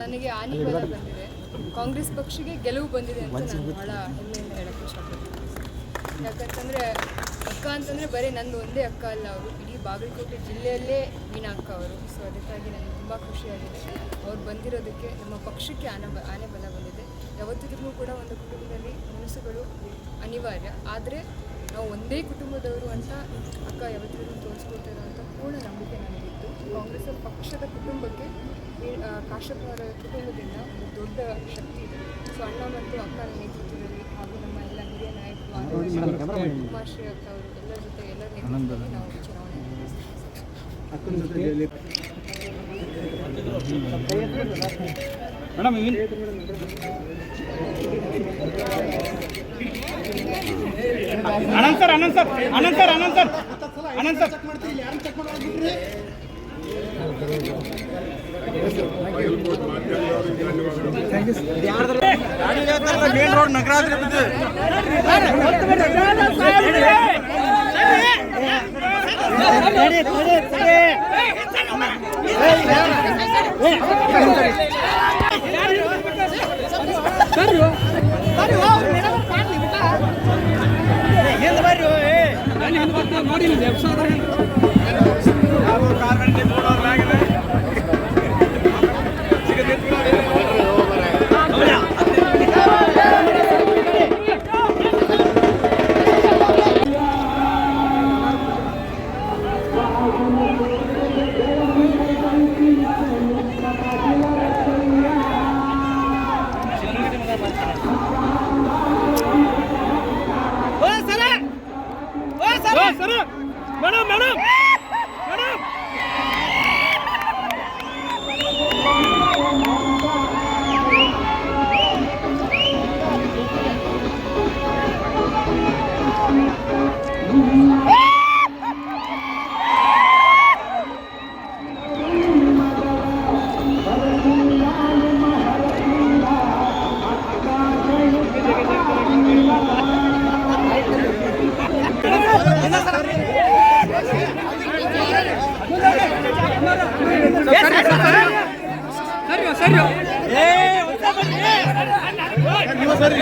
ನನಗೆ ಆನಿಬಲ ಬಂದಿದೆ, ಕಾಂಗ್ರೆಸ್ ಪಕ್ಷಕ್ಕೆ ಗೆಲುವು ಬಂದಿದೆ ಅಂತ ನಾನು ಭಾಳ ಹೆಮ್ಮೆಯಿಂದ ಹೇಳಕ್ಕೆ ಇಷ್ಟಪಡ್ತೀನಿ. ಯಾಕಂತಂದರೆ ಅಕ್ಕ ಅಂತಂದರೆ ಬರೀ ನಂದು ಒಂದೇ ಅಕ್ಕ ಅಲ್ಲ, ಅವರು ಇಡೀ ಬಾಗಲಕೋಟೆ ಜಿಲ್ಲೆಯಲ್ಲೇ ಮೀನಾ ಅಕ್ಕ ಅವರು. ಸೊ ಅದಕ್ಕಾಗಿ ನನಗೆ ತುಂಬ ಖುಷಿಯಾಗಿದೆ ಅವ್ರು ಬಂದಿರೋದಕ್ಕೆ. ನಮ್ಮ ಪಕ್ಷಕ್ಕೆ ಆನೆ ಬಲ ಬಂದಿದೆ. ಯಾವತ್ತಿದ್ರೂ ಕೂಡ ಒಂದು ಕುಟುಂಬದಲ್ಲಿ ಮನಸ್ಸುಗಳು ಅನಿವಾರ್ಯ, ಆದರೆ ನಾವು ಒಂದೇ ಕುಟುಂಬದವರು ಅಂತ ಅಕ್ಕ ಯಾವತ್ತಿದ್ರೂ ತೋರಿಸ್ಕೊಳ್ತಾರೆ ಅಂತ ಪೂರ್ಣ ನಂಬಿಕೆ ನನಗಿತ್ತು. ಕಾಂಗ್ರೆಸ್ ಪಕ್ಷದ ಕುಟುಂಬಕ್ಕೆ ಕಾಶ್ಯಪ್ ಅವರ ಕುಟುಂಬದಿಂದ ಒಂದು ದೊಡ್ಡ ಶಕ್ತಿ ಇದೆ. ಸೊ ಅಣ್ಣ ಮತ್ತು ಅಕ್ಕನ ನೇತೃತ್ವದಲ್ಲಿ ಹಾಗೂ ನಮ್ಮ ಎಲ್ಲ ಹಿರಿಯ ನಾಯಕರು ಉಮಾಶ್ರೀ ಅಕ್ಕ ಅವರು ಎಲ್ಲರ ಜೊತೆ ಎಲ್ಲರ ನೇತೃತ್ವದಲ್ಲಿ ನಾವು ಚುನಾವಣೆ ಮೇನ್ ರೋಡ್ ನಗರಾತ್ರಿ ಸರಿ